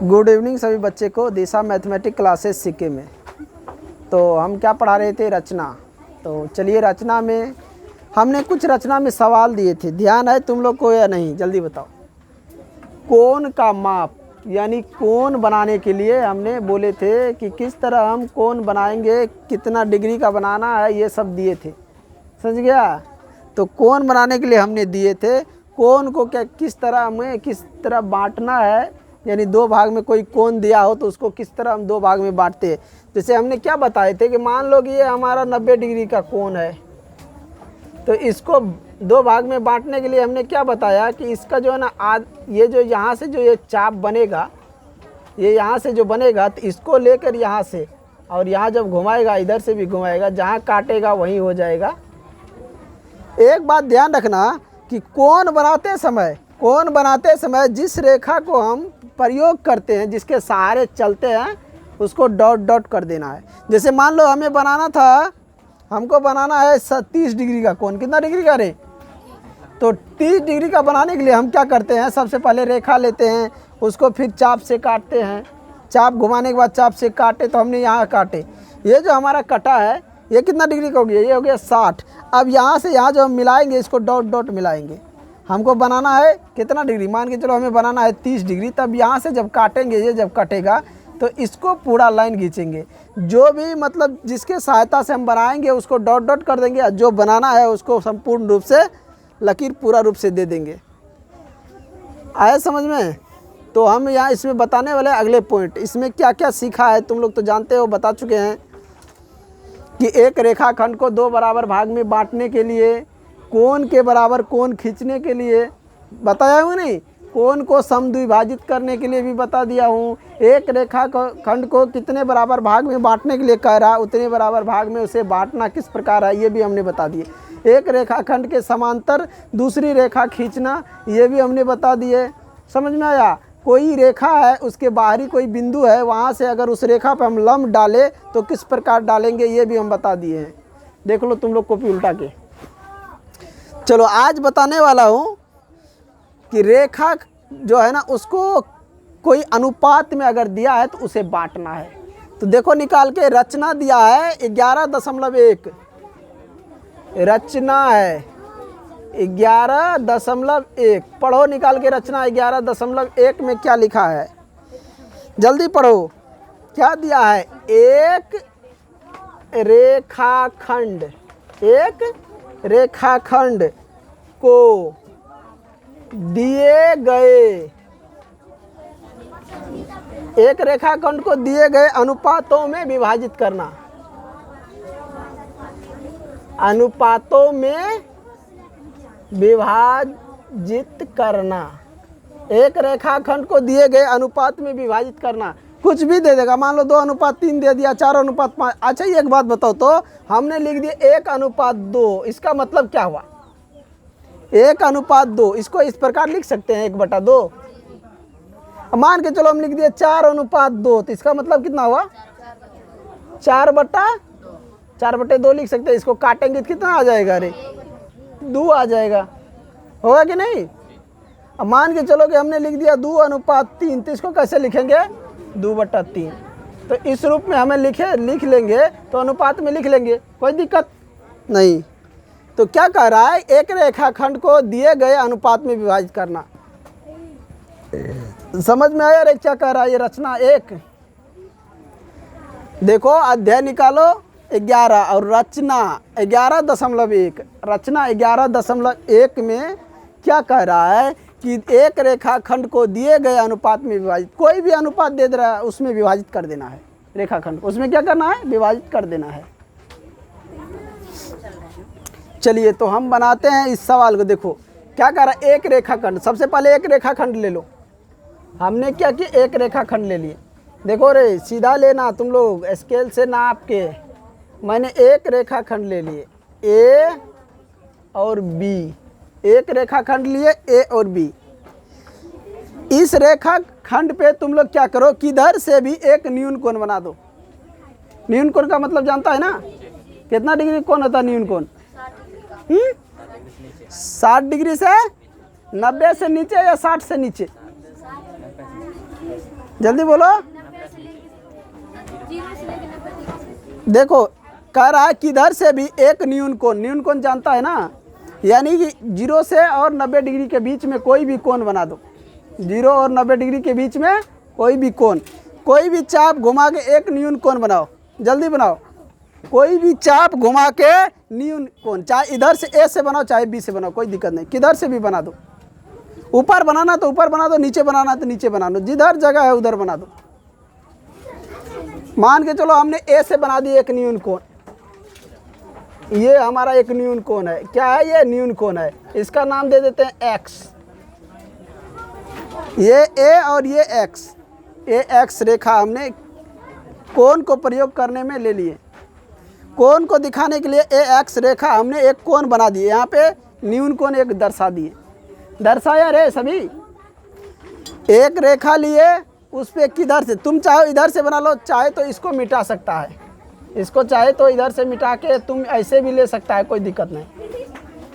Good evening सभी बच्चे को दिशा मैथमेटिक क्लासेस सीखे में। तो हम क्या पढ़ा रहे थे, रचना। तो चलिए रचना में हमने कुछ रचना में सवाल दिए थे, ध्यान है तुम लोग को या नहीं, जल्दी बताओ। कोण का माप यानी कोण बनाने के लिए हमने बोले थे कि किस तरह हम कोण बनाएंगे, कितना डिग्री का बनाना है, ये सब दिए थे, समझ गया। तो कोण बनाने के लिए हमने दिए थे कोण को क्या किस तरह हमें किस तरह बांटना है, यानी दो भाग में कोई कोण दिया हो तो उसको किस तरह हम दो भाग में बांटते हैं। जैसे हमने क्या बताए थे कि मान लो कि ये हमारा 90 डिग्री का कोण है, तो इसको दो भाग में बांटने के लिए हमने क्या बताया कि इसका जो है ना ये जो यहाँ से जो ये चाप बनेगा, ये यहाँ से जो बनेगा तो इसको लेकर यहाँ से और यहाँ जब घुमाएगा इधर से भी घुमाएगा, जहाँ काटेगा वहीं हो जाएगा। एक बात ध्यान रखना कि कोण बनाते समय जिस रेखा को हम प्रयोग करते हैं, जिसके सहारे चलते हैं, उसको डॉट डॉट कर देना है। जैसे मान लो हमें बनाना था, हमको बनाना है 30 डिग्री का कोण। कितना डिग्री का रे? तो 30 डिग्री का बनाने के लिए हम क्या करते हैं, सबसे पहले रेखा लेते हैं, उसको फिर चाप से काटते हैं। चाप घुमाने के बाद चाप से काटे, तो हमने यहाँ काटे, ये जो हमारा कटा है ये कितना डिग्री का हो गया, ये हो गया 60। अब यहाँ से यहाँ जो हम मिलाएंगे, इसको डॉट डॉट मिलाएंगे। हमको बनाना है कितना डिग्री, मान के चलो हमें बनाना है 30 डिग्री। तब यहाँ से जब काटेंगे, ये जब कटेगा तो इसको पूरा लाइन खींचेंगे। जो भी मतलब जिसके सहायता से हम बनाएंगे उसको डॉट डॉट कर देंगे, और जो बनाना है उसको संपूर्ण रूप से लकीर पूरा रूप से दे देंगे। आया समझ में? तो हम यहाँ इसमें बताने वाले अगले पॉइंट, इसमें क्या क्या सीखा है तुम लोग तो जानते हो, बता चुके हैं कि एक रेखाखंड को दो बराबर भाग में बांटने के लिए, कोण के बराबर कोण खींचने के लिए बताया हूँ नहीं, कोण को समद्विभाजित करने के लिए भी बता दिया हूँ। एक रेखाखंड को कितने बराबर भाग में बांटने के लिए कह रहा, उतने बराबर भाग में उसे बांटना किस प्रकार है ये भी हमने बता दिए। एक रेखाखंड के समांतर दूसरी रेखा खींचना, ये भी हमने बता दिए। समझ में आया? कोई रेखा है, उसके बाहरी कोई बिंदु है, वहाँ से अगर उस रेखा पर हम लंब डालें तो किस प्रकार डालेंगे ये भी हम बता दिए हैं। देख लो तुम लोग कॉपी उल्टा के। चलो आज बताने वाला हूँ कि रेखा जो है ना उसको कोई अनुपात में अगर दिया है तो उसे बांटना है। तो देखो निकाल के, रचना दिया है 11.1, रचना है 11.1। पढ़ो निकाल के रचना 11.1 में क्या लिखा है, जल्दी पढ़ो। क्या दिया है? एक रेखाखंड को दिए गए, एक रेखाखंड को दिए गए अनुपातों में विभाजित करना। अनुपातों में विभाजित करना, एक रेखाखंड को दिए गए अनुपात में विभाजित करना। कुछ भी दे देगा, मान लो 2:3 दे दिया, 4:5। अच्छा एक बात बताओ, तो हमने लिख दिया 1:2, इसका मतलब क्या हुआ? 1:2, इसको इस प्रकार लिख सकते हैं 1/2। मान के चलो हम लिख दिए 4:2, तो इसका मतलब कितना हुआ? 4/2 लिख सकते हैं। इसको काटेंगे तो कितना आ जाएगा रे? 2 आ जाएगा, होगा कि नहीं? अब मान के चलो कि हमने लिख दिया 2:3, तो इसको कैसे लिखेंगे? 2/3। तो इस रूप में हमें लिख लेंगे, तो अनुपात में लिख लेंगे, कोई दिक्कत नहीं। तो क्या कह रहा है? एक रेखाखंड को दिए गए अनुपात में विभाजित करना। समझ में आया रे क्या कह रहा है? ये रचना 1 देखो, अध्याय निकालो 11 और रचना 11.1। रचना 11.1 में क्या कह रहा है कि एक रेखाखंड को दिए गए अनुपात में विभाजित, कोई भी अनुपात दे रहा है उसमें विभाजित कर देना है। रेखाखंड उसमें क्या करना है? विभाजित कर देना है। चलिए तो हम बनाते हैं इस सवाल को। देखो क्या कह रहा है, एक रेखाखंड, सबसे पहले एक रेखाखंड ले लो। हमने क्या किया, एक रेखाखंड ले लिए। देखो रे सीधा लेना, तुम लोग स्केल से नाप के। मैंने एक रेखाखंड ले लिए, ए और बी। एक रेखाखंड लिए ए और बी। इस रेखाखंड पे तुम लोग क्या करो, किधर से भी एक न्यून कोण बना दो। न्यून कोण का मतलब जानता है ना, कितना डिग्री कोण होता है न्यून कोण? 60 डिग्री से 90 से नीचे या 60 से नीचे? जल्दी बोलो। देखो कह रहा है किधर से भी एक न्यून कोण जानता है ना, यानी कि 0 से और 90 डिग्री के बीच में कोई भी कोण बना दो। 0 और 90 डिग्री के बीच में कोई भी कोण, कोई भी चाप घुमा के एक न्यून कोण बनाओ, जल्दी बनाओ। कोई भी चाप घुमा के न्यून कोण, चाहे इधर से ए से बनाओ चाहे बी से बनाओ, कोई दिक्कत नहीं, किधर से भी बना दो। ऊपर बनाना तो ऊपर बना दो, नीचे बनाना तो नीचे बना दो, जिधर जगह है उधर बना दो। मान के चलो हमने ए से बना दिया एक न्यून कोण, ये हमारा एक न्यून कोण है। क्या है ये? न्यून कोण है। इसका नाम दे देते हैं एक्स। ये ए और ये एक्स, ये एक्स रेखा हमने कोण को प्रयोग करने में ले लिए। कोण को दिखाने के लिए ए एक्स रेखा हमने एक कोण बना दिए, यहाँ पे न्यून कोण एक दर्शा दिए। दर्शाया रे सभी, एक रेखा लिए, उस पे किधर से तुम चाहो इधर से बना लो, चाहे तो इसको मिटा सकता है, इसको चाहे तो इधर से मिटा के तुम ऐसे भी ले सकता है, कोई दिक्कत नहीं।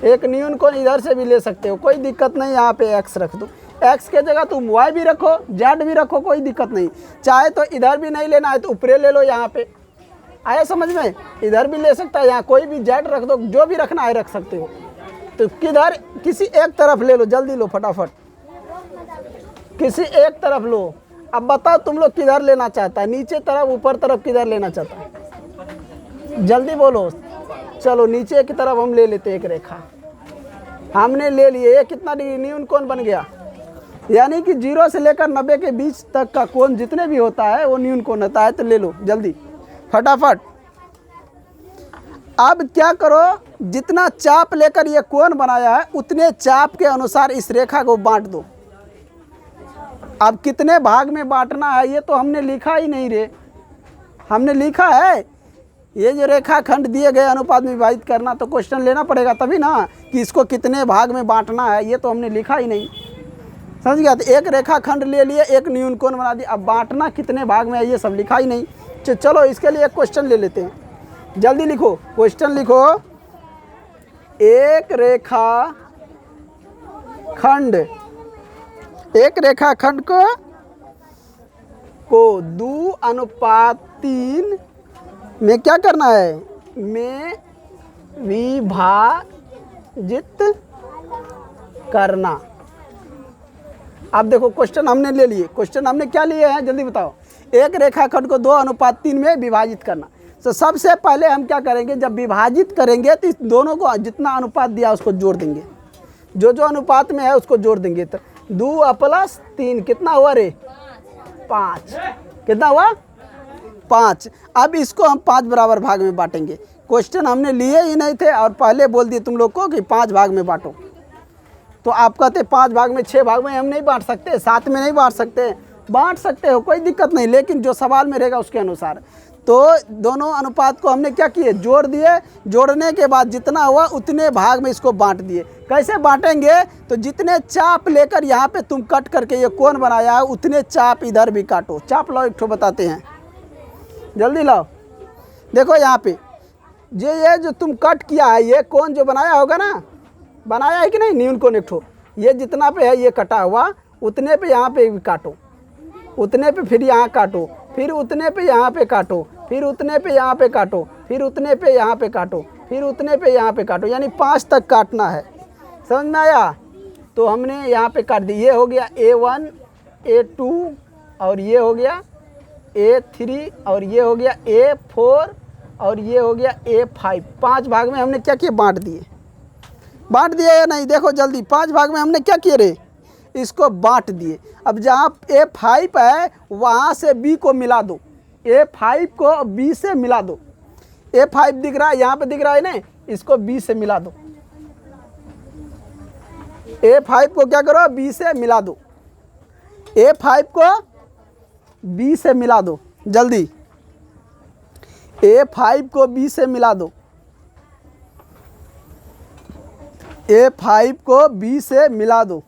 एक न्यून कोण इधर से भी ले सकते हो, कोई दिक्कत नहीं। यहाँ पे एक्स रख दो, एक्स के जगह तुम वाई भी रखो, जेड भी रखो, कोई दिक्कत नहीं। चाहे तो इधर भी नहीं लेना है तो ऊपरे ले लो, यहाँ पे आया समझ में, इधर भी ले सकता है, यहाँ कोई भी जेड रख दो, जो भी रखना है रख सकते हो। तो किधर, किसी एक तरफ ले लो, जल्दी लो फटाफट, किसी एक तरफ लो। अब बताओ तुम लोग किधर लेना चाहता है, नीचे तरफ, ऊपर तरफ, किधर लेना चाहता है, जल्दी बोलो। चलो नीचे की तरफ हम ले लेते हैं एक रेखा, हमने ले लिए। ये कितना डिग्री न्यून कोण बन गया, यानी कि 0 से लेकर 90 के बीच तक का कोण जितने भी होता है वो न्यून कोण होता है। तो ले लो जल्दी फटाफट। अब क्या करो, जितना चाप लेकर ये कोण बनाया है उतने चाप के अनुसार इस रेखा को बांट दो। अब कितने भाग में बांटना है ये तो हमने लिखा ही नहीं रे, हमने लिखा है ये जो रेखाखंड दिए गए अनुपात में विभाजित करना, तो क्वेश्चन लेना पड़ेगा तभी ना कि इसको कितने भाग में बांटना है, ये तो हमने लिखा ही नहीं। समझ गया? तो एक रेखाखंड ले लिए, एक न्यून कोण बना दिया, अब बांटना कितने भाग में है ये सब लिखा ही नहीं। चलो इसके लिए एक क्वेश्चन ले लेते हैं, जल्दी लिखो क्वेश्चन लिखो। एक रेखाखंड को 2:3 में क्या करना है, में विभाजित करना। अब देखो क्वेश्चन हमने ले लिए, क्वेश्चन हमने क्या लिए हैं जल्दी बताओ। एक रेखाखंड को 2:3 में विभाजित करना। तो सबसे पहले हम क्या करेंगे, जब विभाजित करेंगे तो इस दोनों को जितना अनुपात दिया उसको जोड़ देंगे, जो जो अनुपात में है उसको जोड़ देंगे। तो 2 + 3 कितना हुआ रे, 5। कितना हुआ, 5। अब इसको हम 5 बराबर भाग में बांटेंगे। क्वेश्चन हमने लिए ही नहीं थे और पहले बोल दिए तुम लोग को कि 5 भाग में बांटो, तो आप कहते 5 भाग में, 6 भाग में हम नहीं बांट सकते, 7 में नहीं बांट सकते, बांट सकते हो कोई दिक्कत नहीं, लेकिन जो सवाल में रहेगा उसके अनुसार। तो दोनों अनुपात को हमने क्या किए, जोड़ दिए। जोड़ने के बाद जितना हुआ उतने भाग में इसको बांट दिए। कैसे बांटेंगे, तो जितने चाप लेकर यहाँ पे तुम कट करके ये कोण बनाया है उतने चाप इधर भी काटो। चाप लाओ एक ठो बताते हैं, जल्दी लाओ। देखो यहाँ पे ये जो तुम कट किया है, ये कोण जो बनाया होगा ना, बनाया है कि नहीं, न्यून कोण एक ठो, ये जितना पे है ये कटा हुआ, उतने पे यहाँ पे भी काटो, उतने पे फिर यहाँ काटो, फिर उतने पे यहाँ पे काटो, फिर उतने पे यहाँ पे काटो, फिर उतने पे यहाँ पे काटो, फिर उतने पे यहाँ पे काटो, यानी 5 तक काटना है। समझ में आया? तो हमने यहाँ पे काट दी। ये हो गया A1 A2 और ये हो गया A3 और ये हो गया A4 और ये हो गया A5। 5 भाग में हमने क्या किया, बांट दिए। बांट दिया या नहीं, देखो जल्दी, 5 भाग में हमने क्या किया रे, इसको बांट दिए। अब जहाँ A5 है वहाँ से B को मिला दो, A5 को B से मिला दो। A5 दिख रहा है, यहाँ पे दिख रहा है ना, इसको B से मिला दो। A5 को क्या करो, B से मिला दो। A5 को B से मिला दो, जल्दी। A5 को B से मिला दो, A5 को B से मिला दो।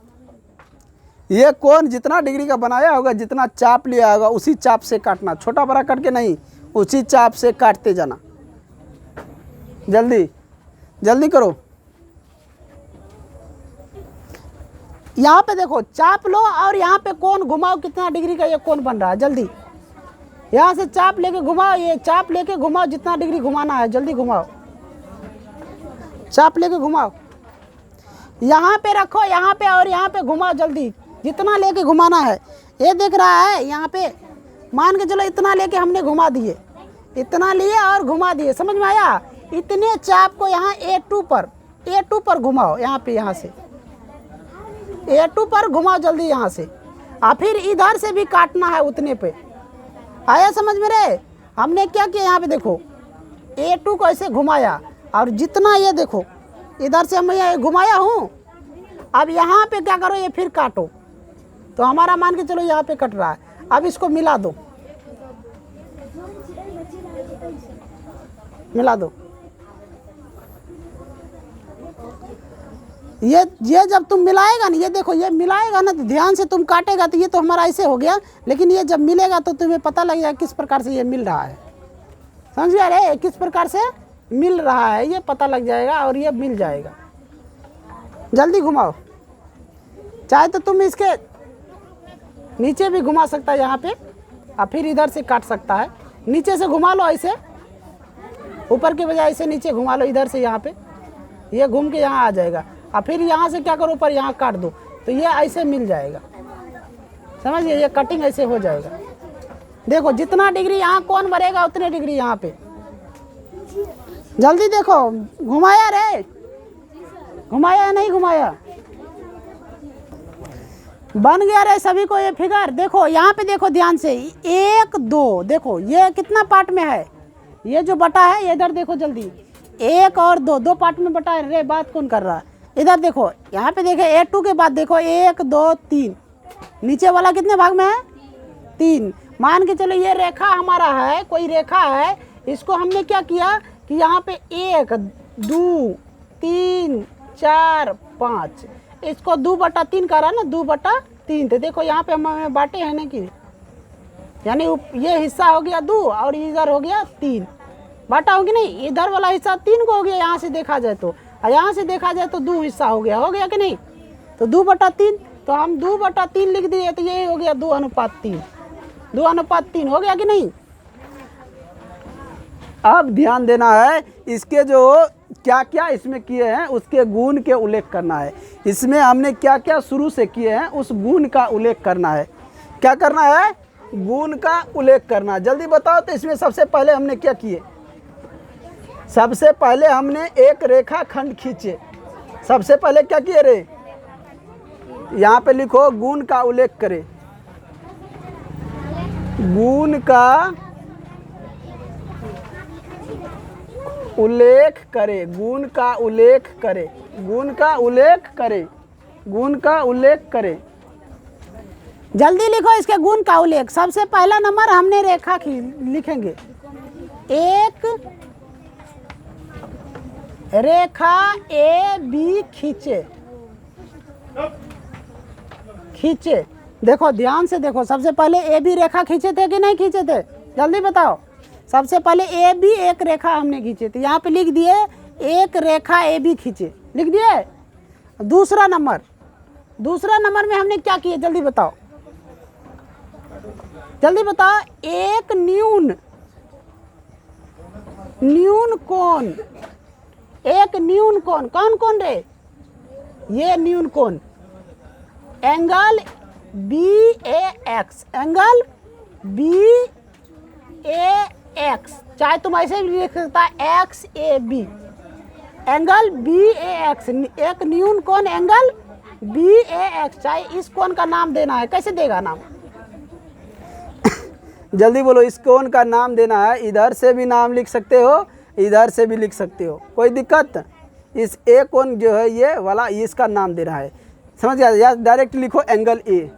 ये कोण जितना डिग्री का बनाया होगा, जितना चाप लिया होगा उसी चाप से काटना, छोटा बड़ा कट के नहीं, उसी चाप से काटते जाना। जल्दी जल्दी करो। यहाँ पे देखो चाप लो और यहाँ पे कोण घुमाओ, कितना डिग्री का ये कोण बन रहा है। जल्दी यहाँ से चाप लेके घुमाओ, ये चाप लेके घुमाओ, जितना डिग्री घुमाना है जल्दी घुमाओ, चाप लेके घुमाओ, यहाँ पे रखो, यहाँ पे और यहाँ पे घुमाओ जल्दी, जितना लेके घुमाना है। ये देख रहा है यहाँ पे, मान के चलो इतना लेके हमने घुमा दिए, इतना लिए और घुमा दिए, समझ में आया। इतने चाप को यहाँ A2 पर घुमाओ, यहाँ पे, यहाँ से A2 पर घुमाओ जल्दी यहाँ से, और फिर इधर से भी काटना है उतने पे। आया समझ में रे। हमने क्या किया, यहाँ पे देखो A2 को ऐसे घुमाया, और जितना ये देखो इधर से मैं ये घुमाया हूँ, अब यहाँ पे क्या करो, ये फिर काटो, तो हमारा मान के चलो यहाँ पे कट रहा है। अब इसको मिला दो, मिला दो। ये जब तुम मिलाएगा ना, ये देखो ये मिलाएगा ना, तो ध्यान से तुम काटेगा तो ये तो हमारा ऐसे हो गया, लेकिन ये जब मिलेगा तो तुम्हें पता लग जाएगा किस प्रकार से ये मिल रहा है। समझ आ रहे, किस प्रकार से मिल रहा है ये पता लग जाएगा, और ये मिल जाएगा। जल्दी घुमाओ, चाहे तो तुम इसके नीचे भी घुमा सकता है यहाँ पे, और फिर इधर से काट सकता है। नीचे से घुमा लो ऐसे, ऊपर के बजाय ऐसे नीचे घुमा लो, इधर से यहाँ पे, ये घूम के यहाँ आ जाएगा, और फिर यहाँ से क्या करो, ऊपर यहाँ काट दो, तो ये ऐसे मिल जाएगा। समझिए, ये कटिंग ऐसे हो जाएगा। देखो जितना डिग्री यहाँ कौन बढ़ेगा उतने डिग्री यहाँ पे। जल्दी देखो, घुमाया रे, घुमाया या नहीं घुमाया, बन गया रे सभी को ये फिगर। देखो यहाँ पे देखो ध्यान से, 1 2, देखो ये कितना पार्ट में है, ये जो बटा है, इधर देखो जल्दी, 1 और 2, 2 पार्ट में बटा है रे। बात कौन कर रहा है, इधर देखो, यहाँ पे देखो A2 के बाद देखो 1 2 3, नीचे वाला कितने भाग में है, 3। मान के चलो ये रेखा हमारा है, कोई रेखा है, इसको हमने क्या किया कि यहाँ पे 1 2 3 4 5, इसको 2/3 करा ना, 2/3। तो देखो यहाँ पे हमें बांटे हैं ना, कि यानी ये हिस्सा हो गया 2 और इधर हो गया 3, बांटा होगी नहीं, इधर वाला हिस्सा 3 को हो गया यहाँ से देखा जाए तो, और यहाँ से देखा जाए तो 2 हिस्सा हो गया कि नहीं। तो 2/3, तो हम 2/3 लिख दिए, तो ये हो गया 2:3, 2:3 हो गया कि नहीं। अब ध्यान देना है, इसके जो क्या क्या इसमें किए हैं उसके गुण के उल्लेख करना है। इसमें हमने क्या क्या शुरू से किए हैं उस गुण का उल्लेख करना है। क्या करना है, गुण का उल्लेख करना। जल्दी बताओ, तो इसमें सबसे पहले हमने क्या किए, सबसे पहले हमने एक रेखा खंड खींचे। सबसे पहले क्या किए रे, यहाँ पे लिखो गुण का उल्लेख करें, गुण का उल्लेख करे, गुण का उल्लेख करे, गुण का उल्लेख करे, गुण का उल्लेख करे। जल्दी लिखो इसके गुण का उल्लेख। सबसे पहला नंबर हमने रेखा लिखेंगे, एक रेखा AB खींचे, खींचे। देखो ध्यान से देखो, सबसे पहले AB रेखा खींचे थे कि नहीं खींचे थे, जल्दी बताओ। सबसे पहले AB एक रेखा हमने खींचे थे, यहाँ पे लिख दिए एक रेखा AB खींचे, लिख दिए। दूसरा नंबर में हमने क्या किया, जल्दी बताओ, जल्दी बताओ। एक न्यून कोण, एक न्यून कोण, कौन कौन रे, ये न्यून कोण, एंगल BAX, एंगल BAX, चाहे तुम ऐसे भी लिख सकता है XAB, एंगल BAX, एक न्यून कोण एंगल BAX। चाहे इस कोण का नाम देना है, कैसे देगा नाम जल्दी बोलो, इस कोण का नाम देना है। इधर से भी नाम लिख सकते हो, इधर से भी लिख सकते हो, कोई दिक्कत। इस ए कोण जो है ये वाला, इसका नाम देना है, समझ गया। या डायरेक्ट लिखो एंगल A।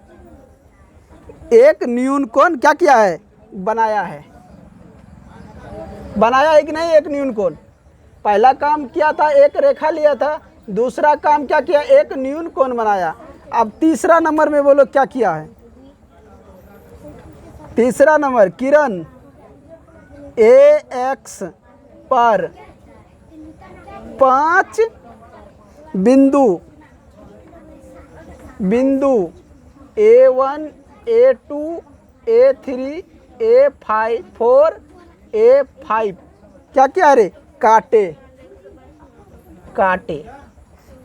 एक न्यून कोण क्या किया है, बनाया है, बनाया है कि नहीं। एक न्यून कोण, पहला काम किया था एक रेखा लिया था, दूसरा काम क्या किया, एक न्यून कोण बनाया। अब तीसरा नंबर में बोलो क्या किया है, तीसरा नंबर, किरण AX पर 5 बिंदु बिंदु A1 A2 A3 A4 A5 क्या क्या रे, काटे, काटे,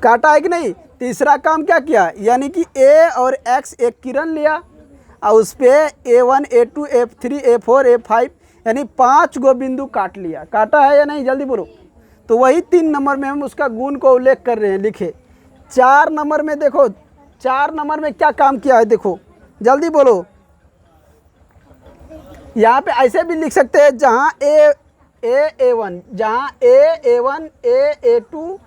काटा है कि नहीं। तीसरा काम क्या किया, यानी कि A और X एक किरण लिया और उस पर A1 A2 A3 A4 A5 यानी 5 गो बिंदु काट लिया। काटा है या नहीं, जल्दी बोलो। तो वही 3 नंबर में हम उसका गुण को उल्लेख कर रहे हैं, लिखे। 4 नंबर में देखो, 4 नंबर में क्या काम किया है, देखो जल्दी बोलो। यहाँ पे ऐसे भी लिख सकते हैं, जहाँ A1, जहाँ A1 A2,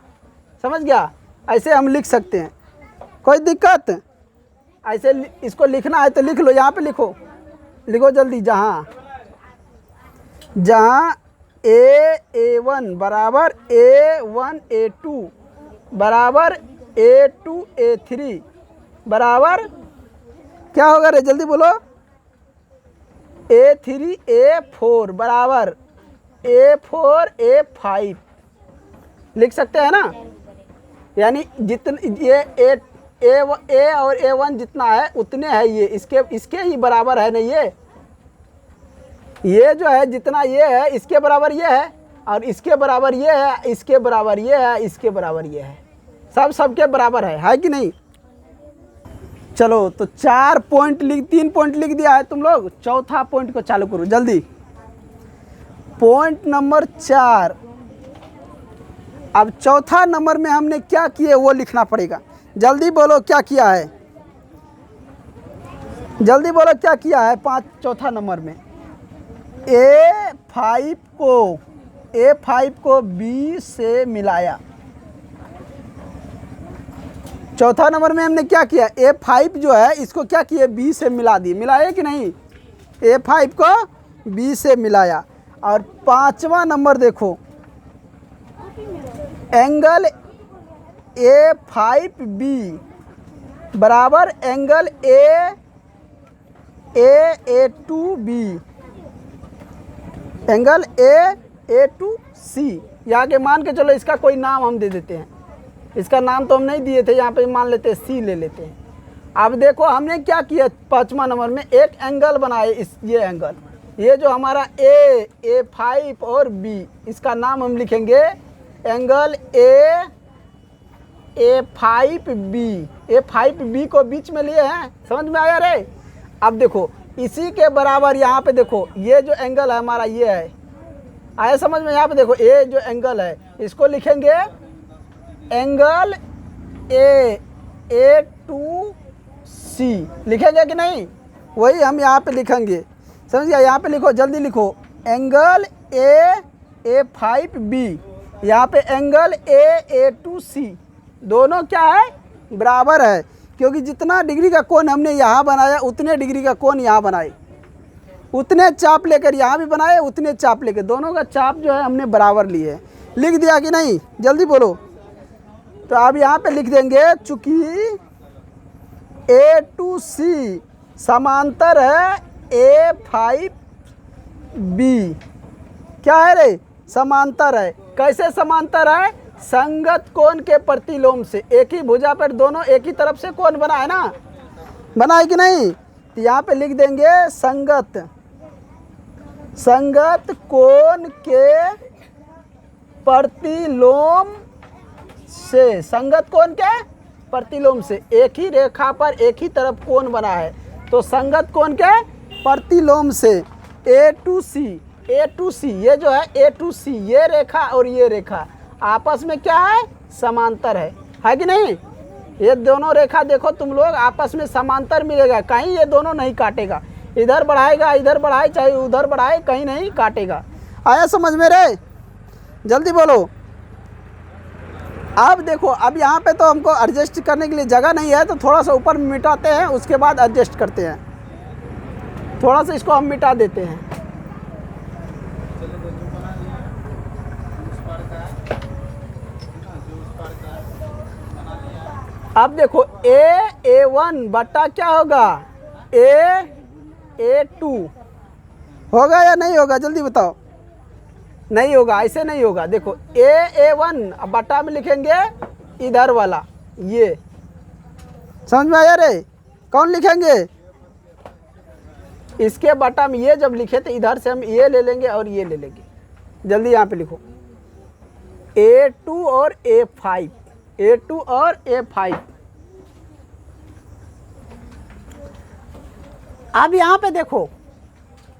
समझ गया, ऐसे हम लिख सकते हैं, कोई दिक्कत। ऐसे इसको लिखना है तो लिख लो, यहाँ पे लिखो, लिखो जल्दी। जहाँ A1 बराबर A1 A2 बराबर A2 A3 बराबर क्या होगा रे, जल्दी बोलो। A3 A4 बराबर A4 A5 लिख सकते हैं ना। यानी जितने ये A और A1 जितना है उतने है ये, इसके ही बराबर है नहीं, ये जो है जितना ये है इसके बराबर ये है, और इसके बराबर ये है, इसके बराबर ये है, इसके बराबर ये है, सब सबके बराबर है कि नहीं। चलो तो 4 पॉइंट 3 पॉइंट लिख दिया है तुम लोग। चौथा पॉइंट को चालू करो जल्दी। Point number 4। अब चौथा नंबर में हमने क्या किए वो लिखना पड़ेगा। जल्दी बोलो क्या किया है, जल्दी बोलो क्या किया है। चौथा नंबर में A5 को B से मिलाया। चौथा नंबर में हमने क्या किया, A5 जो है इसको क्या किया, B से मिला दिए। मिलाया कि नहीं, A5 को B से मिलाया। और 5वां नंबर देखो, एंगल A5B बराबर एंगल A2B, एंगल A2C। यहाँ के मान के चलो इसका कोई नाम हम दे देते हैं, इसका नाम तो हम नहीं दिए थे, यहाँ पे मान लेते हैं C ले लेते हैं। अब देखो हमने क्या किया, 5वां नंबर में एक एंगल बनाए, ये एंगल, ये जो हमारा A5 और B, इसका नाम हम लिखेंगे एंगल A5B को बीच में लिए हैं, समझ में आया रे। अब देखो इसी के बराबर यहाँ पे देखो, ये जो एंगल है हमारा ये है, आया समझ में। यहाँ पे देखो ये जो एंगल है इसको लिखेंगे एंगल A2C, लिखेंगे कि नहीं, वही हम यहाँ पे लिखेंगे, समझ गया। यहाँ पे लिखो, जल्दी लिखो, एंगल A5B, यहाँ पे एंगल A2C, दोनों क्या है, बराबर है। क्योंकि जितना डिग्री का कोण हमने यहाँ बनाया उतने डिग्री का कोण यहाँ बनाए, उतने चाप लेकर यहाँ भी बनाए, उतने चाप लेकर, दोनों का चाप जो है हमने बराबर लिए है। लिख दिया कि नहीं, जल्दी बोलो। तो अब यहाँ पे लिख देंगे, चूंकि A2C समांतर है A5B, क्या है रे, समांतर है। कैसे समांतर है, संगत कोण के प्रतिलोम से। एक ही भुजा पर दोनों एक ही तरफ से कोण बना है ना, बना है कि नहीं। तो यहाँ पे लिख देंगे संगत कोण के प्रतिलोम से, संगत कोण के प्रतिलोम से, एक ही रेखा पर एक ही तरफ कोण बना है, तो संगत कोण के प्रतिलोम से A2C, ये जो है A2C, ये रेखा और ये रेखा आपस में क्या है, समांतर है कि नहीं। ये दोनों रेखा देखो तुम लोग आपस में समांतर मिलेगा, कहीं ये दोनों नहीं काटेगा, इधर बढ़ाएगा, इधर बढ़ाए, चाहे उधर बढ़ाए, कहीं नहीं काटेगा। आया समझ में रे, जल्दी बोलो। अब देखो, अब यहाँ पे तो हमको एडजस्ट करने के लिए जगह नहीं है, तो थोड़ा सा ऊपर मिटाते हैं, उसके बाद एडजस्ट करते हैं। थोड़ा सा इसको हम मिटा देते हैं। अब देखो A1 बटा क्या होगा, A2 होगा या नहीं होगा, जल्दी बताओ। नहीं होगा, ऐसे नहीं होगा। देखो A1 बटा में लिखेंगे इधर वाला, ये समझ में आया रे? कौन लिखेंगे? इसके बटा में ये जब लिखे तो इधर से हम ये ले लेंगे और ये ले लेंगे। जल्दी यहाँ पे लिखो A2 और A5, A2 और A5। अब यहाँ पे देखो,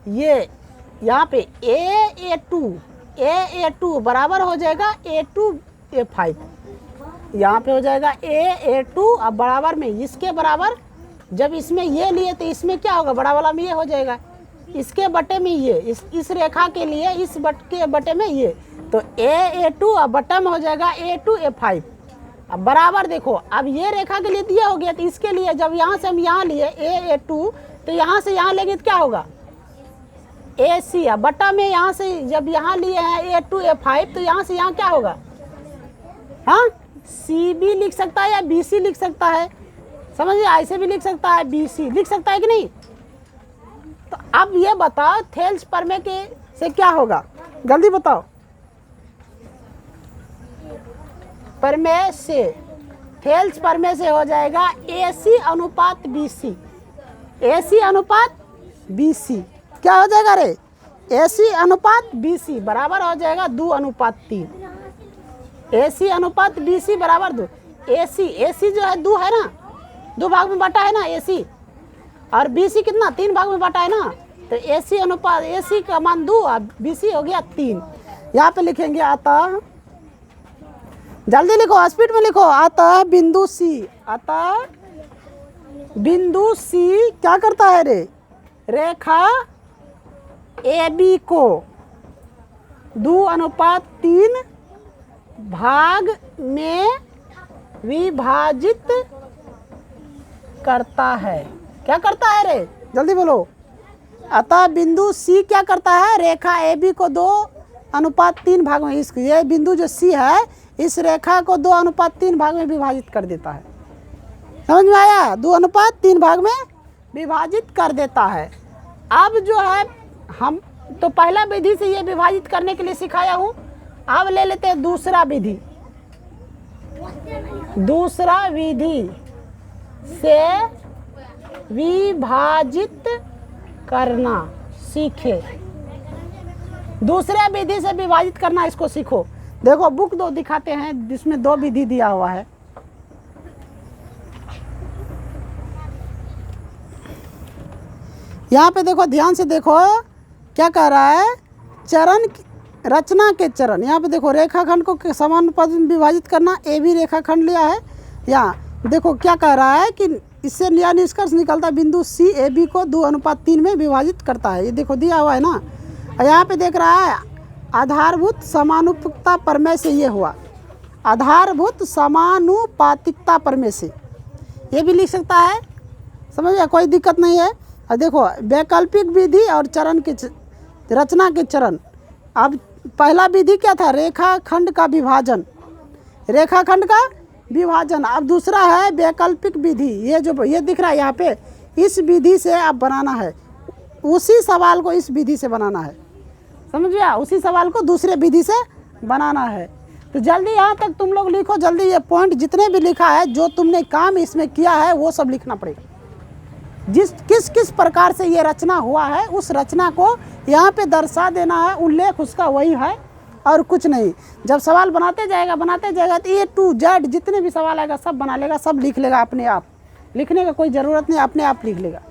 ये यहाँ पे A2 बराबर हो जाएगा A2 A5। यहाँ पे हो जाएगा A2 अब बराबर में इसके बराबर, जब इसमें ये लिए तो इसमें क्या होगा, बड़ा वाला में ये हो जाएगा, इसके बटे में ये, इस रेखा के लिए इस के बटे में ये, तो A2 अब बटा में हो जाएगा A2 A5। अब बराबर देखो, अब ये रेखा के लिए दिया हो गया तो इसके लिए जब यहाँ से हम यहाँ लिए A2 तो यहाँ से यहाँ लेंगे तो क्या होगा AC। अब बटा में यहाँ से जब यहाँ लिए हैं A2 A5 तो यहाँ से यहाँ क्या होगा, हाँ CB लिख सकता है या BC लिख सकता है, समझिए, ऐसे भी लिख सकता है, BC लिख सकता है कि नहीं। तो अब ये बताओ थेल्स प्रमेय के से क्या होगा, जल्दी बताओ। प्रमेय से, थेल्स प्रमेय से हो जाएगा AC अनुपात BC, AC अनुपात BC क्या हो जाएगा रे, AC अनुपात BC बराबर हो जाएगा 2:3। AC अनुपात BC बराबर 2। AC जो है 2 है ना, 2 भाग में बांटा है ना AC, और BC कितना 3 भाग में बांटा है ना, तो AC अनुपात AC का मान 2 और BC हो गया 3। यहाँ पे लिखेंगे अतः, जल्दी लिखो, स्पीड में लिखो, अतः बिंदु C, अतः बिंदु C क्या करता है रे, रेखा AB को 2:3 भाग में विभाजित करता है। क्या करता है रे, जल्दी बोलो। अतः बिंदु C क्या करता है, रेखा AB को 2:3 भाग में, इस ये बिंदु जो C है इस रेखा को 2:3 भाग में विभाजित कर देता है। समझ में आया, 2:3 भाग में विभाजित कर देता है। अब जो है हम तो पहला विधि से ये विभाजित करने के लिए सिखाया हूँ, अब ले लेते हैं दूसरा विधि। दूसरा विधि से विभाजित करना सीखे, दूसरे विधि से विभाजित करना इसको सीखो। देखो बुक 2 दिखाते हैं जिसमें 2 विधि दिया हुआ है। यहाँ पे देखो, ध्यान से देखो क्या कह रहा है, चरण रचना के चरण। यहाँ पे देखो रेखाखंड को समान पद में विभाजित करना, AB रेखाखंड लिया है। यहाँ देखो क्या कह रहा है कि इससे यह निष्कर्ष निकलता बिंदु C AB को 2:3 में विभाजित करता है। ये देखो दिया हुआ है ना, और यहाँ पे देख रहा है आधारभूत समानुपातिकता प्रमेय से ये हुआ, आधारभूत समानुपातिकता प्रमेय से, ये भी लिख सकता है, समझिए, कोई दिक्कत नहीं है। और देखो वैकल्पिक विधि और चरण के रचना के चरण। अब पहला विधि क्या था, रेखाखंड का विभाजन, रेखाखंड का विभाजन। अब दूसरा है वैकल्पिक विधि, ये जो ये दिख रहा है यहाँ पे, इस विधि से अब बनाना है, उसी सवाल को इस विधि से बनाना है, समझिए, उसी सवाल को दूसरे विधि से बनाना है। तो जल्दी यहाँ तक तुम लोग लिखो, जल्दी ये पॉइंट जितने भी लिखा है, जो तुमने काम इसमें किया है वो सब लिखना पड़ेगा। किस किस प्रकार से ये रचना हुआ है उस रचना को यहाँ पे दर्शा देना है, उल्लेख उसका वही है और कुछ नहीं। जब सवाल बनाते जाएगा तो A to Z जितने भी सवाल आएगा सब बना लेगा, सब लिख लेगा अपने आप, लिखने का कोई ज़रूरत नहीं, अपने आप लिख लेगा,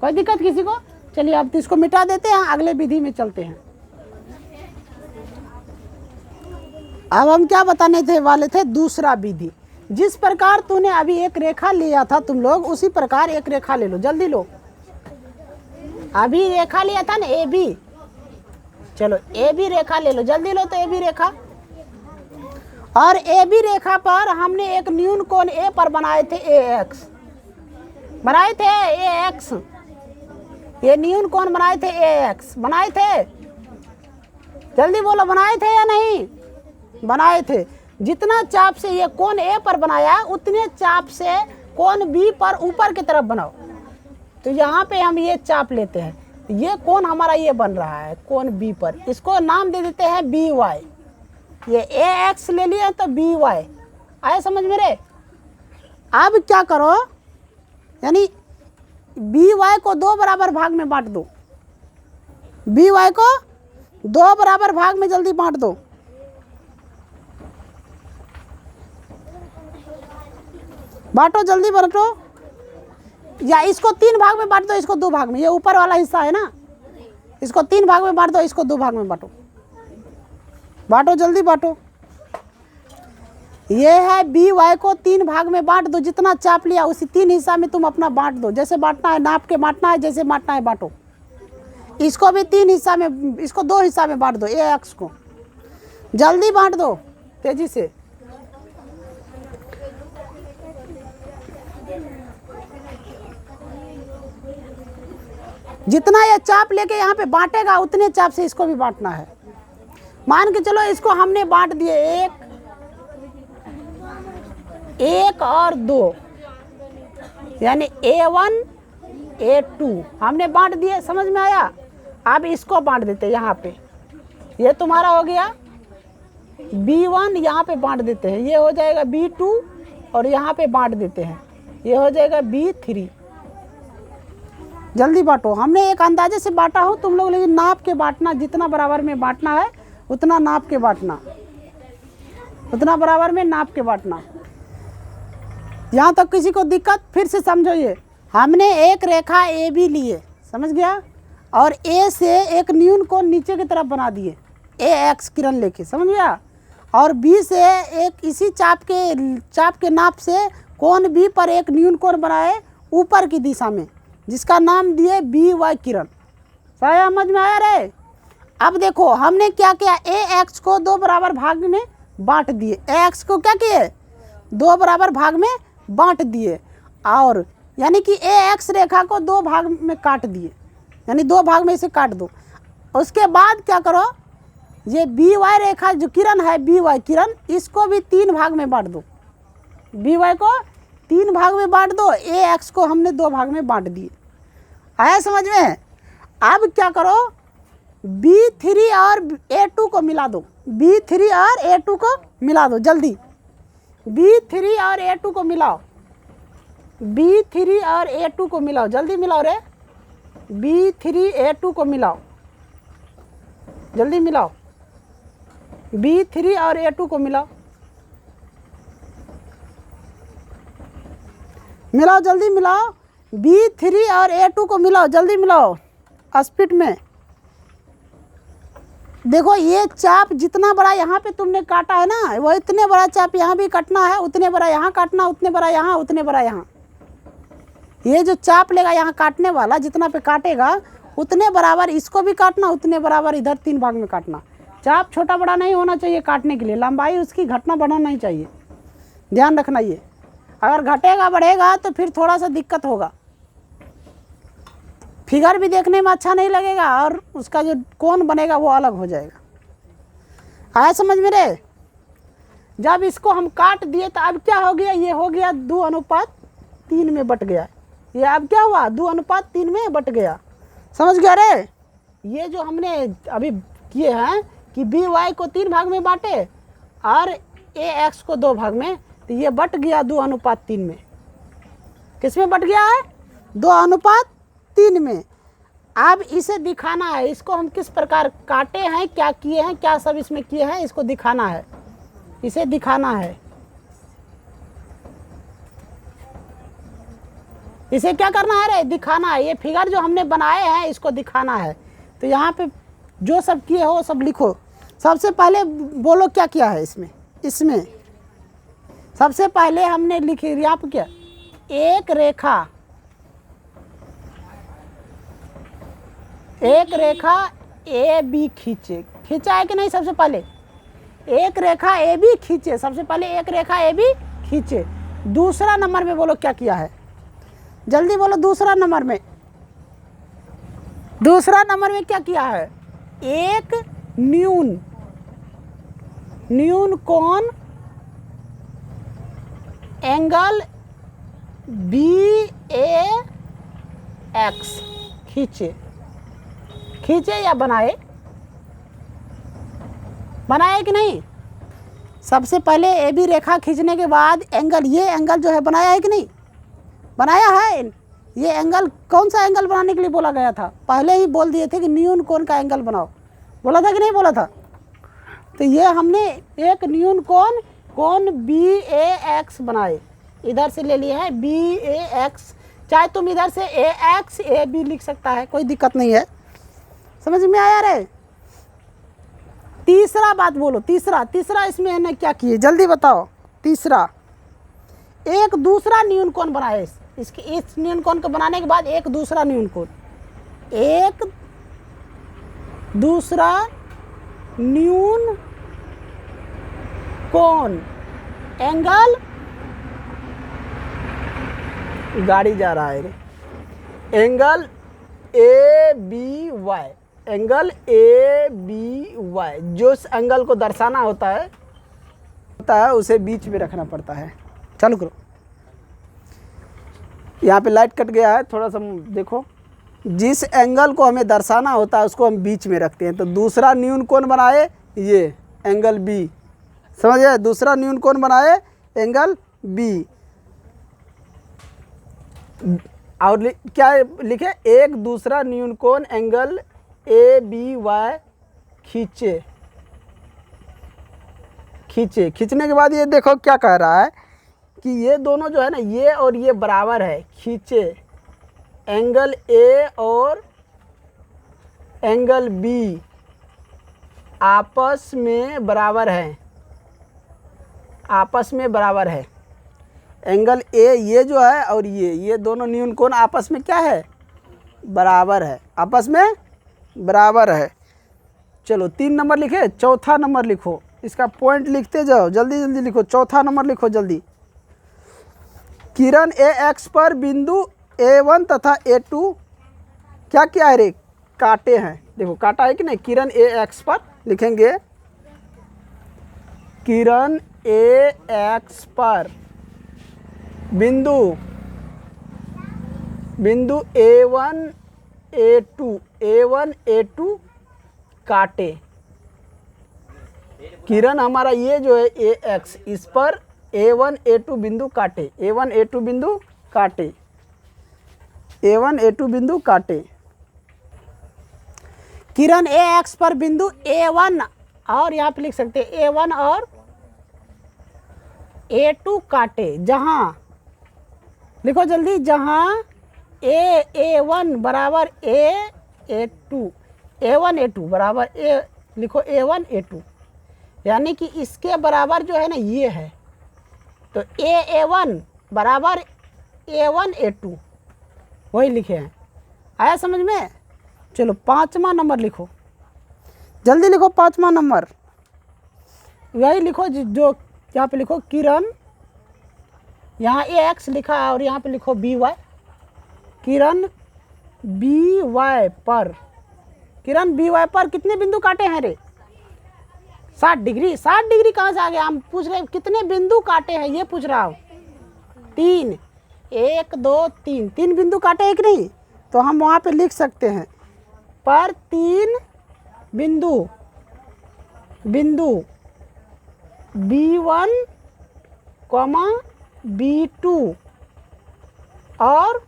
कोई दिक्कत किसी को। चलिए अब तो इसको मिटा देते हैं, अगले विधि में चलते हैं। अब हम क्या बताने थे वाले थे, दूसरा विधि। जिस प्रकार तूने अभी एक रेखा लिया था तुम लोग, उसी प्रकार एक रेखा ले लो, जल्दी लो। अभी रेखा लिया था ना AB, चलो AB रेखा ले लो, जल्दी लो। तो AB रेखा, और AB रेखा पर हमने एक न्यून कोण A पर बनाए थे AX, बनाए थे AX, ये न्यून कोण बनाए थे AX, बनाए थे, जल्दी बोलो, बनाए थे या नहीं बनाए थे। जितना चाप से ये कोण A पर बनाया उतने चाप से कोण B पर ऊपर की तरफ बनाओ। तो यहाँ पे हम ये चाप लेते हैं, ये कोण हमारा ये बन रहा है कोण B पर, इसको नाम दे देते हैं BY। ये AX ले लिया तो BY आए समझ मेरे। अब क्या करो, यानी बी वाई को 2 बराबर भाग में बांट दो, बी वाई को 2 बराबर भाग में जल्दी बांट दो। बांटो जल्दी बांटो, या इसको 3 भाग में बांट दो, इसको 2 भाग में, ये ऊपर वाला हिस्सा है ना, इसको 3 भाग में बांट दो, इसको 2 भाग में बांटो। बांटो जल्दी बांटो। ये है बी वाई को 3 भाग में बांट दो, जितना चाप लिया उसी 3 हिस्सा में तुम अपना बांट दो, जैसे बांटना है नाप के बांटना है, जैसे बांटना है बांटो। इसको भी 3 हिस्सा में, इसको 2 हिस्सा में बांट दो, ए एक्स को जल्दी बांट दो तेजी से। जितना ये चाप लेके यहाँ पे बांटेगा उतने चाप से इसको भी बांटना है। मान के चलो इसको हमने बांट दिए 1 और 2, यानी A1 A2 हमने बांट दिए, समझ में आया। अब इसको बांट देते यहाँ पे, ये तुम्हारा हो गया B1, यहाँ पे बांट देते हैं, ये हो जाएगा B2 और यहाँ पे बांट देते हैं, ये हो जाएगा B3। जल्दी बांटो। हमने एक अंदाजे से बांटा हो तुम लोग, लेकिन नाप के बांटना, जितना बराबर में बांटना है उतना नाप के बांटना, उतना बराबर में नाप के बांटना। यहाँ तक किसी को दिक्कत, फिर से समझो। ये हमने एक रेखा ए बी लिए, समझ गया, और ए से एक न्यून कोण नीचे की तरफ बना दिए, ए एक्स किरण लेके, समझ गया, और बी से एक इसी चाप के नाप से कोण बी पर एक न्यून कोण बनाए ऊपर की दिशा में, जिसका नाम दिए बी वाई किरण। समझ में आया रे। अब देखो हमने क्या किया, ए एक्स को 2 बराबर भाग में बांट दिए, ए एक्स को क्या किए 2 बराबर भाग में बांट दिए, और यानी कि ए एक्स रेखा को 2 भाग में काट दिए, यानी 2 भाग में इसे काट दो। उसके बाद क्या करो, ये बी वाई रेखा जो किरण है, बी वाई किरण, इसको भी 3 भाग में बांट दो, बी वाई को 3 भाग में बांट दो, ए एक्स को हमने 2 भाग में बांट दिए। आया समझ में। अब क्या करो, B3 और A2 को मिला दो, B3 और A2 को मिला दो जल्दी, B3 और A2 को मिलाओ, B3 और A2 को मिलाओ, जल्दी मिलाओ रे, B3 A2 को मिलाओ, जल्दी मिलाओ, B3 और A2 को मिलाओ, मिलाओ जल्दी मिलाओ, B3 और A2 को मिलाओ, जल्दी मिलाओ स्पीड में। देखो ये चाप जितना बड़ा यहाँ पे तुमने काटा है ना, वो इतने बड़ा चाप यहाँ भी काटना है, उतने बड़ा यहाँ काटना, उतने बड़ा यहाँ, उतने बड़ा यहाँ। ये जो चाप लेगा यहाँ काटने वाला, जितना पे काटेगा उतने बराबर इसको भी काटना, उतने बराबर इधर 3 भाग में काटना। चाप छोटा बड़ा नहीं होना चाहिए काटने के लिए, लंबाई उसकी घटना बढ़ना नहीं चाहिए, ध्यान रखना। ये अगर घटेगा बढ़ेगा तो फिर थोड़ा सा दिक्कत होगा, फिगर भी देखने में अच्छा नहीं लगेगा, और उसका जो कोण बनेगा वो अलग हो जाएगा। आया समझ में रे। जब इसको हम काट दिए तो अब क्या हो गया, ये हो गया 2:3 में बट गया, ये अब क्या हुआ 2:3 में बट गया, समझ गया रे। ये जो हमने अभी किए हैं कि बी वाई को 3 भाग में बांटे और ए एक्स को 2 भाग में, तो ये बट गया 2:3 में। किस में बट गया है 2:3 में। अब इसे दिखाना है, इसको हम किस प्रकार काटे हैं, क्या किए हैं, क्या सब इसमें किए हैं, इसको दिखाना है, इसे दिखाना है। इसे क्या करना है रे, दिखाना है। ये फिगर जो हमने बनाए हैं इसको दिखाना है। तो यहाँ पे जो सब किए हो सब लिखो। सबसे पहले बोलो क्या किया है इसमें। सबसे पहले हमने लिखी यहाँ पे क्या, एक रेखा ए बी खींचा है कि नहीं। सबसे पहले एक रेखा ए बी खींचे, सबसे पहले एक रेखा ए बी खींचे। दूसरा नंबर में बोलो क्या किया है, जल्दी बोलो। दूसरा नंबर में क्या किया है, एक न्यून कोण एंगल BAX खींचे या बनाए कि नहीं। सबसे पहले ए बी रेखा खींचने के बाद एंगल, ये एंगल जो है बनाया है कि नहीं, बनाया है। ये एंगल कौन सा एंगल बनाने के लिए बोला गया था? पहले ही बोल दिए थे कि न्यून कोण का एंगल बनाओ, बोला था कि नहीं बोला था? तो ये हमने एक न्यून कोण BAX बनाए, इधर से ले लिया है BAX। चाहे तुम इधर से AX AB लिख सकता है, कोई दिक्कत नहीं है। समझ में आया रे? तीसरा बात बोलो, तीसरा इसमें है ना क्या किए, जल्दी बताओ। तीसरा एक दूसरा न्यून कोण बनाए। इस न्यून कोण को बनाने के बाद एक दूसरा न्यून कोण, एक दूसरा न्यून कोण एंगल, गाड़ी जा रहा है रे, एंगल ABY, एंगल ABY। जो इस एंगल को दर्शाना होता है उसे बीच में रखना पड़ता है। चालू करो। यहाँ पे लाइट कट गया है, थोड़ा सा देखो। जिस एंगल को हमें दर्शाना होता है उसको हम बीच में रखते हैं। तो दूसरा न्यून कोण बनाए ये एंगल B, समझ गए? दूसरा न्यून कोण बनाए एंगल B। और क्या लिखे? एक दूसरा न्यून कोण एंगल ABY खींचे। खींचने के बाद ये देखो क्या कह रहा है कि ये दोनों जो है ना, ये और ये बराबर है। खींचे एंगल A और एंगल B आपस में बराबर है, आपस में बराबर है। एंगल A ये जो है और ये दोनों न्यून कोण आपस में क्या है? बराबर है, आपस में बराबर है। चलो 3 नंबर लिखे, चौथा नंबर लिखो। इसका पॉइंट लिखते जाओ, जल्दी जल्दी लिखो। चौथा नंबर लिखो जल्दी। किरण AX पर बिंदु A1 तथा A2 क्या किया है रे? काटे हैं। देखो काटा है कि नहीं? किरण AX पर लिखेंगे, किरण AX पर बिंदु A1 A2 काटे। किरण हमारा ये जो है AX, इस पर A1 A2 बिंदु काटे, A1 A2 बिंदु काटे, A1 A2 बिंदु काटे। किरण AX पर बिंदु A1 और यहाँ पे लिख सकते हैं A1 और A2 काटे। जहाँ लिखो जल्दी, जहाँ A1 बराबर A2, A1 A2 बराबर A, लिखो A1 A2, यानी कि इसके बराबर जो है ना ये है। तो A1 बराबर A1 A2 वही लिखे हैं। आया समझ में? चलो 5वां नंबर लिखो, जल्दी लिखो। 5वां नंबर वही लिखो जो यहाँ पे लिखो किरण, यहाँ AX लिखा है और यहाँ पे लिखो BY। किरण BY पर, किरण BY पर कितने बिंदु काटे हैं रे? 60 डिग्री। 60 डिग्री कहाँ से आ गया? हम पूछ रहे हैं कितने बिंदु काटे हैं, ये पूछ रहा हूँ। 3, 1 2 3, 3 बिंदु काटे हैं कि नहीं? तो हम वहाँ पे लिख सकते हैं पर 3 बिंदु B1, B2 और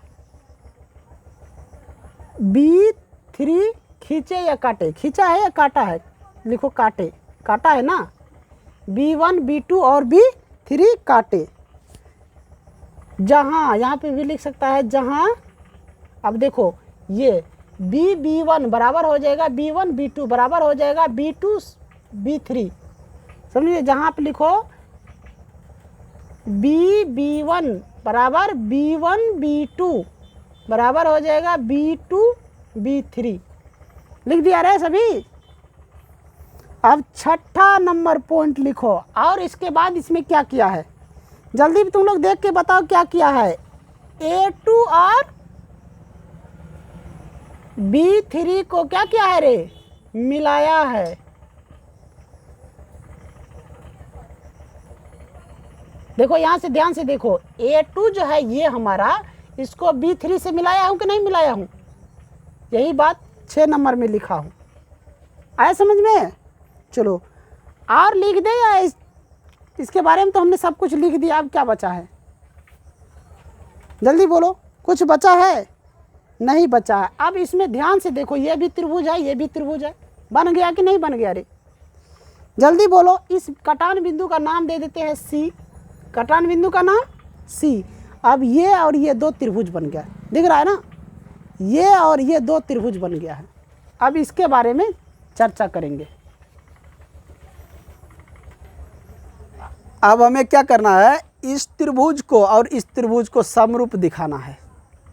B3 खींचे या काटे? खींचा है या काटा है? लिखो काटे, काटा है ना। B1 B2 और B3 काटे। जहाँ, यहाँ पे भी लिख सकता है जहाँ। अब देखो ये B1 बराबर हो जाएगा B1 B2 बराबर हो जाएगा B2 B3, समझिए। जहाँ पे लिखो B1 बराबर B1 B2 बराबर हो जाएगा B2 B3, लिख दिया रे सभी। अब 6ठा नंबर पॉइंट लिखो। और इसके बाद इसमें क्या किया है, जल्दी तुम लोग देख के बताओ क्या किया है। A2 और B3 को क्या किया है रे? मिलाया है। देखो यहाँ से ध्यान से देखो, A2 जो है ये हमारा, इसको B3 से मिलाया हूँ कि नहीं मिलाया हूँ? यही बात 6 नंबर में लिखा हूँ। आया समझ में? चलो और लिख दे या इसके बारे में तो हमने सब कुछ लिख दिया, अब क्या बचा है? जल्दी बोलो, कुछ बचा है? नहीं बचा है। अब इसमें ध्यान से देखो, ये भी त्रिभुज है, ये भी त्रिभुज है। बन गया कि नहीं बन गया रे? जल्दी बोलो। इस कटान बिंदु का नाम दे देते हैं सी। कटान बिंदु का नाम सी। अब ये और ये दो त्रिभुज बन गया, दिख रहा है ना? ये और ये दो त्रिभुज बन गया है। अब इसके बारे में चर्चा करेंगे। अब हमें क्या करना है, इस त्रिभुज को और इस त्रिभुज को समरूप दिखाना है।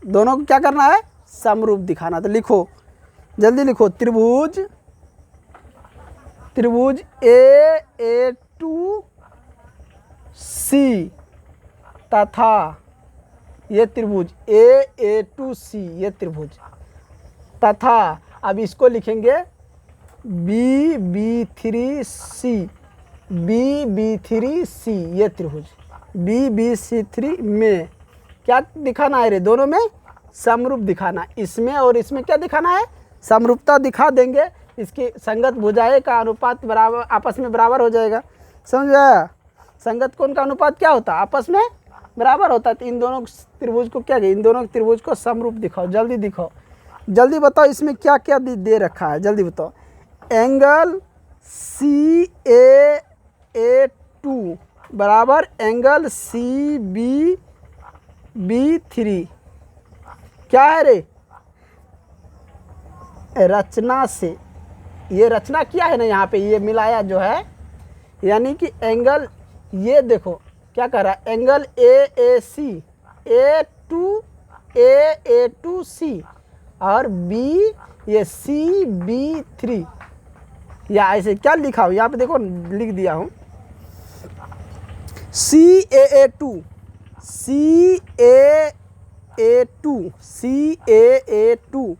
दोनों को क्या करना है, समरूप दिखाना। तो लिखो, जल्दी लिखो, त्रिभुज त्रिभुज A2C तथा ये त्रिभुज A2C, ये त्रिभुज तथा, अब इसको लिखेंगे BB3C, BB3C, ये त्रिभुज BBC3 में क्या दिखाना है रे? दोनों में समरूप दिखाना। इसमें और इसमें क्या दिखाना है, समरूपता दिखा देंगे। इसकी संगत भुजाएं का अनुपात बराबर, आपस में बराबर हो जाएगा। समझा? संगत कोण का अनुपात क्या होता है, आपस में बराबर होता है। तो इन दोनों त्रिभुज को क्या, इन दोनों त्रिभुज को समरूप दिखाओ। जल्दी दिखाओ, जल्दी बताओ इसमें क्या क्या दे रखा है, जल्दी बताओ। एंगल CAA2 बराबर एंगल CBB3 क्या है रे? रचना से, ये रचना किया है ना यहाँ पे, ये मिलाया जो है, यानी कि एंगल, ये देखो क्या कर रहा है, एंगल AAC A2C और B ये CB3, या ऐसे क्या लिखा हो यहाँ पे देखो, लिख दिया हूँ CAA2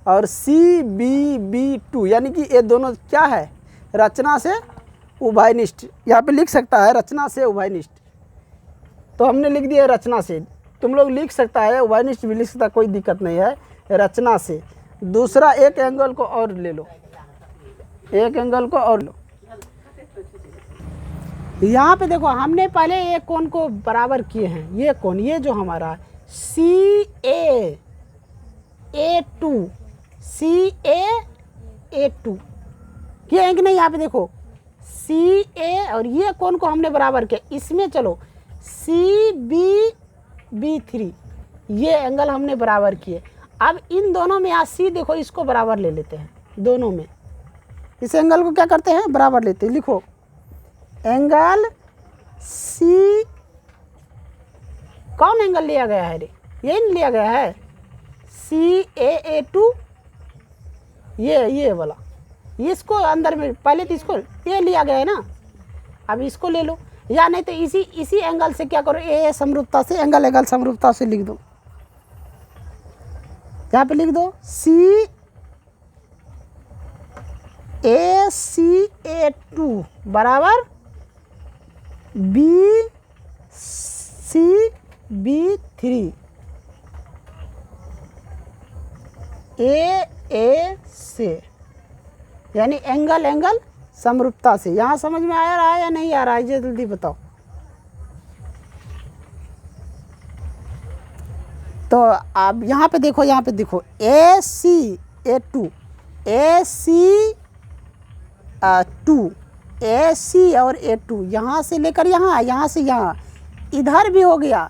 और CBB2, यानी कि ये दोनों क्या है, रचना से उभयनिष्ठ। यहाँ पे लिख सकता है रचना से उभयनिष्ठ, तो हमने लिख दिया रचना से। तुम लोग लिख सकता है उभयनिष्ठ भी लिख सकता, कोई दिक्कत नहीं है। रचना से दूसरा एक एंगल को और ले लो, एक एंगल को और लो। यहाँ पे देखो, हमने पहले एक कोण को बराबर किए हैं। ये कोण, ये जो हमारा CAA2 किए हैं कि नहीं? यहाँ पे देखो CA और ये कोण को हमने बराबर किया। इसमें चलो CBB3, ये एंगल हमने बराबर किए। अब इन दोनों में यहाँ C देखो, इसको बराबर ले लेते हैं। दोनों में इस एंगल को क्या करते हैं, बराबर लेते हैं। लिखो एंगल C, कौन एंगल लिया गया है रे? ये नहीं लिया गया है CAA2, ये वाला, इसको अंदर में पहले तो इसको ये लिया गया है ना, अब इसको ले लो। या नहीं तो इसी एंगल से क्या करो, ए समरूपता से, एंगल समरूपता से लिख दो। यहाँ पे लिख दो CAA2 बराबर BCB3 AA से, यानी एंगल समरूपता से। यहाँ समझ में आ रहा है या नहीं आ रहा है, जल्दी बताओ। तो अब यहाँ पे देखो, यहाँ पे देखो AC और A2, यहाँ से लेकर यहाँ से यहाँ, इधर भी हो गया।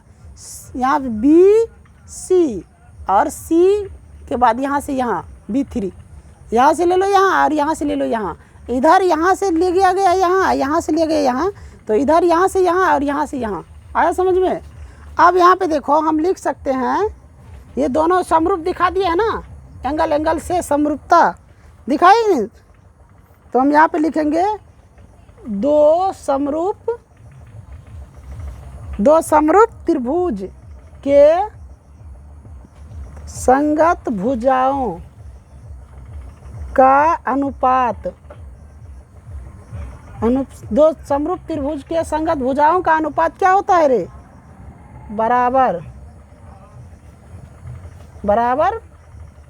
यहाँ BC और C के बाद यहाँ से यहाँ B3, यहाँ से ले लो यहाँ और यहाँ से ले लो यहाँ, इधर यहाँ से ले गया यहाँ से ले गया यहाँ, तो इधर यहाँ से यहाँ और यहाँ से यहाँ। आया समझ में? अब यहाँ पे देखो, हम लिख सकते हैं, ये दोनों समरूप दिखा दिए है ना, एंगल से समरूपता दिखाई नहीं, तो हम यहाँ पे लिखेंगे दो समरूप त्रिभुज के संगत भुजाओं का अनुपात, दो समरूप त्रिभुज के संगत भुजाओं का अनुपात क्या होता है रे? बराबर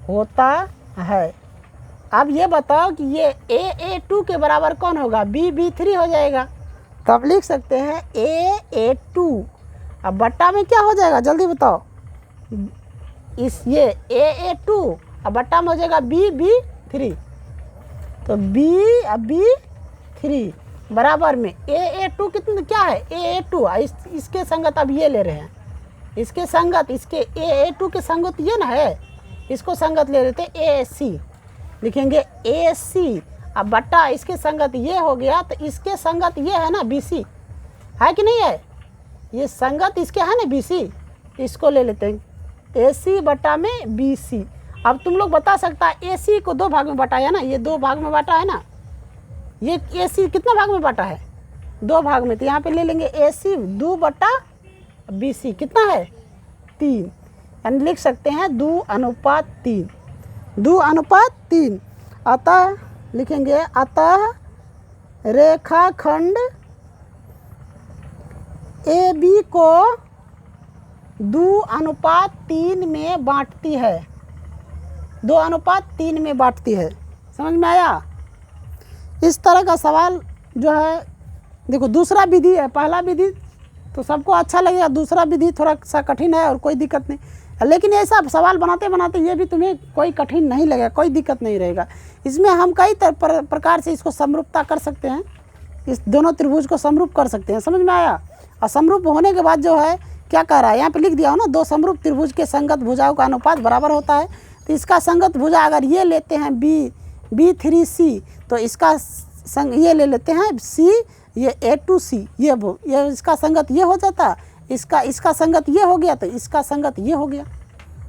होता है। अब ये बताओ कि ये AA2 के बराबर कौन होगा? BB3 हो जाएगा। तो अब लिख सकते हैं AA2 अब बट्टा में क्या हो जाएगा जल्दी बताओ। इस ये A2 अब बट्टा में हो जाएगा B3। तो B3 बराबर में A2 कितना क्या है A2 इसके संगत अब ये ले रहे हैं, इसके संगत इसके A2 के संगत ये ना है, इसको संगत ले लेते AC, लिखेंगे AC। अब बट्टा इसके संगत ये हो गया, तो इसके संगत ये है ना BC, है कि नहीं है, ये संगत इसके है ना BC, इसको ले लेते हैं AC बट्टा में BC। अब तुम लोग बता सकता है AC को 2 भाग में बांटा है ना, ये 2 भाग में बांटा है ना, ये AC कितना भाग में बांटा है 2 भाग में, तो यहाँ पे ले लेंगे AC 2 बट्टा BC कितना है 3, यानी लिख सकते हैं 2:3, 2:3। अतः लिखेंगे अतः रेखाखंड AB को 2:3 में बांटती है, 2:3 में बांटती है। समझ में आया। इस तरह का सवाल जो है, देखो दूसरा विधि है, पहला विधि तो सबको अच्छा लगेगा, दूसरा विधि थोड़ा सा कठिन है और कोई दिक्कत नहीं, लेकिन ऐसा सवाल बनाते बनाते ये भी तुम्हें कोई कठिन नहीं लगेगा, कोई दिक्कत नहीं रहेगा। इसमें हम कई प्रकार से इसको समरूपता कर सकते हैं, इस दोनों त्रिभुज को समरूप कर सकते हैं। समझ में आया। और समरूप होने के बाद जो है क्या कह रहा है, यहाँ पे लिख दिया हो ना, 2 समरूप त्रिभुज के संगत भुजाओं का अनुपात बराबर होता है। तो इसका संगत भुजा अगर ये लेते हैं B3C, तो इसका ये ले लेते हैं C, ये A2C, ये इसका संगत ये हो जाता, इसका संगत ये हो गया, तो इसका संगत ये हो गया।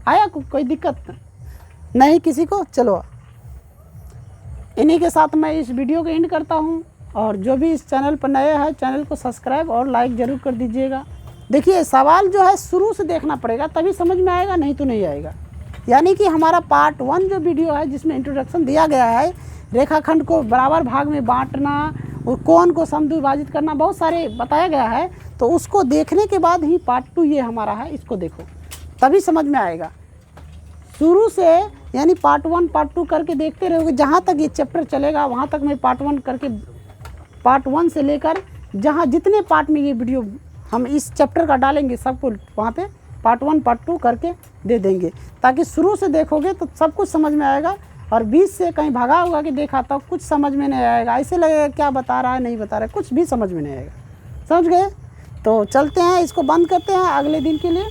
आया कोई दिक्कत नहीं किसी को। चलो इन्हीं के साथ मैं इस वीडियो को एंड करता हूँ, और जो भी इस चैनल पर नए हैं चैनल को सब्सक्राइब और लाइक ज़रूर कर दीजिएगा। देखिए सवाल जो है शुरू से देखना पड़ेगा, तभी समझ में आएगा, नहीं तो नहीं आएगा। यानी कि हमारा पार्ट 1 जो वीडियो है जिसमें इंट्रोडक्शन दिया गया है, रेखाखंड को बराबर भाग में बांटना और कोण को समद्विभाजित करना, बहुत सारे बताया गया है। तो उसको देखने के बाद ही पार्ट 2 ये हमारा है, इसको देखो तभी समझ में आएगा। शुरू से यानी पार्ट 1 पार्ट 2 करके देखते रहोगे, जहाँ तक ये चैप्टर चलेगा वहाँ तक मैं पार्ट 1 करके, पार्ट 1 से लेकर जहाँ जितने पार्ट में ये वीडियो हम इस चैप्टर का डालेंगे सबको वहाँ पे पार्ट 1 पार्ट 2 करके दे देंगे, ताकि शुरू से देखोगे तो सब कुछ समझ में आएगा। और बीच से कहीं भागा होगा कि देखा तो कुछ समझ में नहीं आएगा, ऐसे लगेगा क्या बता रहा है नहीं बता रहा है, कुछ भी समझ में नहीं आएगा। समझ गए। तो चलते हैं, इसको बंद करते हैं अगले दिन के लिए।